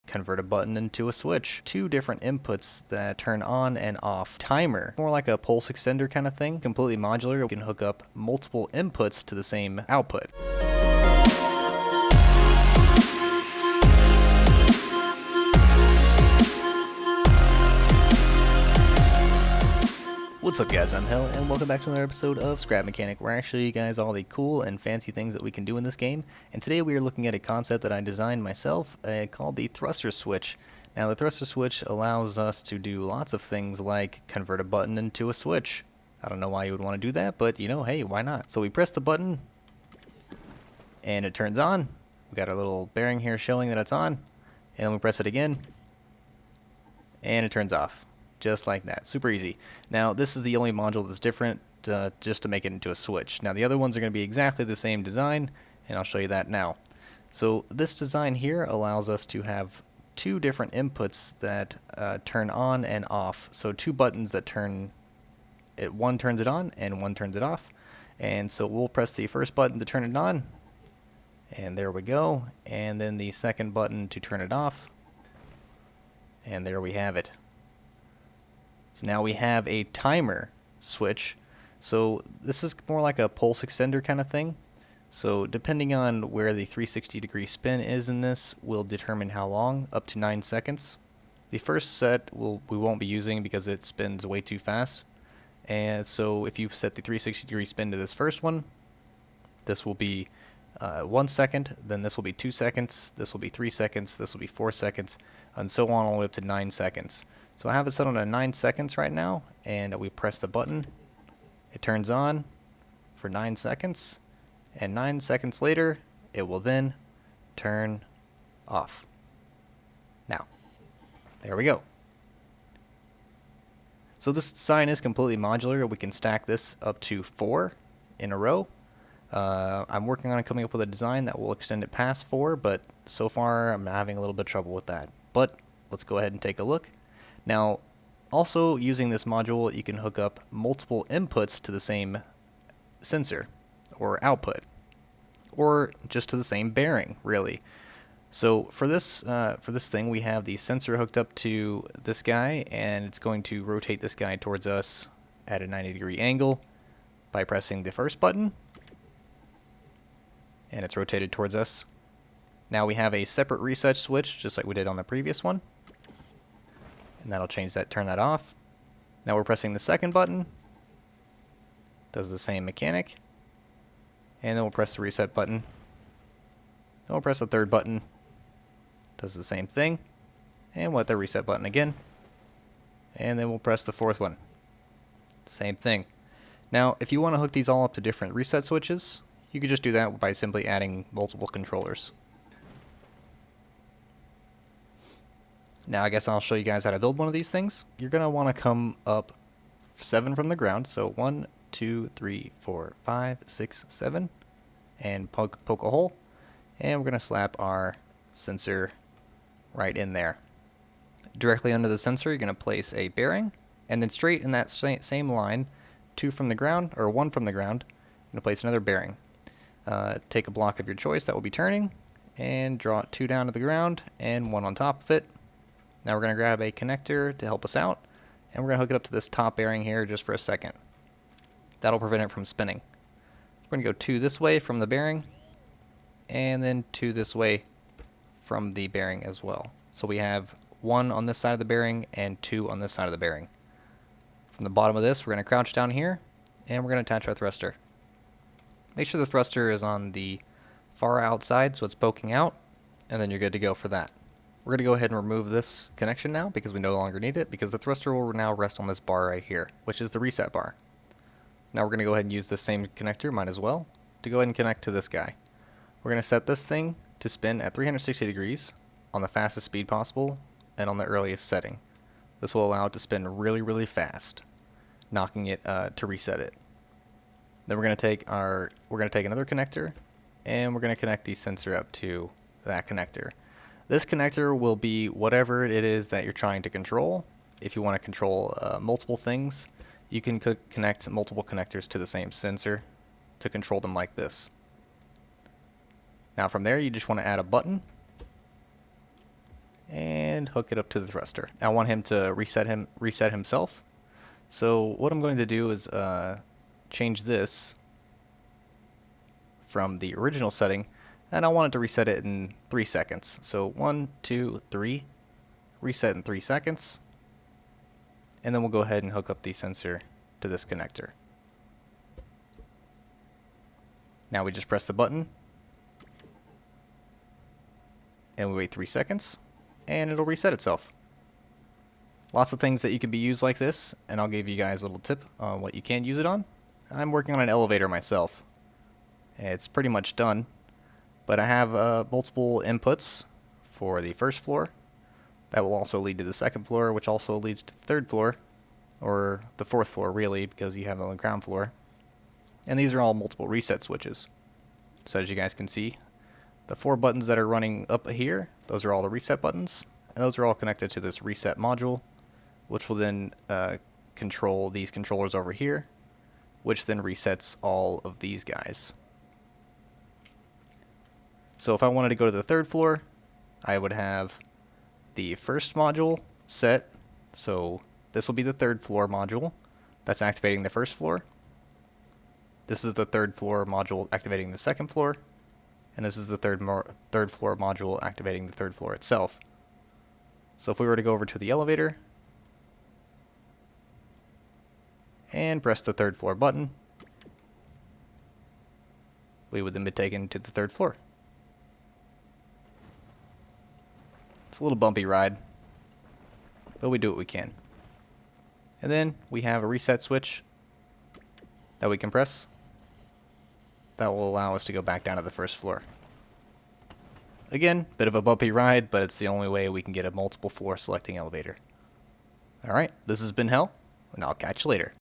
convert a button into a switch. Two different inputs that turn on and off. Timer, more like a pulse extender kind of thing. Completely modular. You can hook up multiple inputs to the same output. What's up guys, I'm Hell, and welcome back to another episode of Scrap Mechanic, where I show you guys all the cool and fancy things that we can do in this game. And today we are looking at a concept that I designed myself, called the thruster switch. Now the thruster switch allows us to do lots of things like convert a button into a switch. I don't know why you would want to do that, but you know, hey, why not? So we press the button, and it turns on. We got our little bearing here showing that it's on, and then we press it again, and it turns off. Just like that, super easy. Now this is the only module that's different, just to make it into a switch. Now the other ones are going to be exactly the same design, and I'll show you that now. So this design here allows us to have two different inputs that turn on and off. So two buttons that turn it, one turns it on and one turns it off. And so we'll press the first button to turn it on, and there we go. And then the second button to turn it off, and there we have it. So now we have a timer switch. So this is more like a pulse extender kind of thing. So depending on where the 360-degree spin is in this will determine how long, up to 9 seconds. The first set we won't be using because it spins way too fast. And so if you set the 360-degree spin to this first one, this will be 1 second, then this will be 2 seconds, this will be 3 seconds, this will be 4 seconds, and so on all the way up to 9 seconds. So I have it set on 9 seconds right now, and we press the button. It turns on for 9 seconds, and 9 seconds later, it will then turn off. Now, there we go. So this design is completely modular. We can stack this up to 4 in a row. I'm working on coming up with a design that will extend it past 4, but so far I'm having a little bit of trouble with that. But let's go ahead and take a look. Now, also using this module, you can hook up multiple inputs to the same sensor or output, or just to the same bearing, really. So for this thing, we have the sensor hooked up to this guy, and it's going to rotate this guy towards us at a 90-degree angle by pressing the first button, and it's rotated towards us. Now we have a separate reset switch, just like we did on the previous one. And that'll change that, turn that off. Now we're pressing the second button. Does the same mechanic. And then we'll press the reset button. Then we'll press the third button. Does the same thing. And we'll hit the reset button again. And then we'll press the fourth one. Same thing. Now, if you want to hook these all up to different reset switches, you could just do that by simply adding multiple controllers. Now I guess I'll show you guys how to build one of these things. You're going to want to come up 7 from the ground. So 1, 2, 3, 4, 5, 6, 7. And poke a hole. And we're going to slap our sensor right in there. Directly under the sensor, you're going to place a bearing. And then straight in that same line, 2 from the ground, or 1 from the ground, you're going to place another bearing. Take a block of your choice that will be turning. And draw 2 down to the ground and 1 on top of it. Now we're going to grab a connector to help us out, and we're going to hook it up to this top bearing here just for a second. That'll prevent it from spinning. We're going to go 2 this way from the bearing, and then 2 this way from the bearing as well. So we have 1 on this side of the bearing and 2 on this side of the bearing. From the bottom of this, we're going to crouch down here, and we're going to attach our thruster. Make sure the thruster is on the far outside so it's poking out, and then you're good to go for that. We're going to go ahead and remove this connection now because we no longer need it, because the thruster will now rest on this bar right here, which is the reset bar. Now we're going to go ahead and use the same connector, might as well, to go ahead and connect to this guy. We're going to set this thing to spin at 360 degrees on the fastest speed possible and on the earliest setting. This will allow it to spin really, really fast, knocking it to reset it. Then we're going to take another connector, and we're going to connect the sensor up to that connector. This connector will be whatever it is that you're trying to control. If you want to control multiple things, you can connect multiple connectors to the same sensor to control them like this. Now from there, you just want to add a button, and hook it up to the thruster. I want him to reset himself. So what I'm going to do is change this from the original setting, and I want it to reset it in 3 seconds. So 1, 2, 3, reset in 3 seconds, and then we'll go ahead and hook up the sensor to this connector. Now we just press the button, and we wait 3 seconds, and it'll reset itself. Lots of things that you can be used like this, and I'll give you guys a little tip on what you can use it on. I'm working on an elevator myself. It's pretty much done, but I have multiple inputs for the first floor. That will also lead to the second floor, which also leads to the third floor, or the fourth floor really, because you have it on the ground floor. And these are all multiple reset switches. So as you guys can see, the 4 buttons that are running up here, those are all the reset buttons, and those are all connected to this reset module, which will then control these controllers over here, which then resets all of these guys. So if I wanted to go to the third floor, I would have the first module set. So this will be the third floor module that's activating the first floor. This is the third floor module activating the second floor. And this is the third floor module activating the third floor itself. So if we were to go over to the elevator and press the third floor button, we would then be taken to the third floor. It's a little bumpy ride, but we do what we can. And then we have a reset switch that we can press that will allow us to go back down to the first floor. Again, bit of a bumpy ride, but it's the only way we can get a multiple floor selecting elevator. Alright, this has been Hell, and I'll catch you later.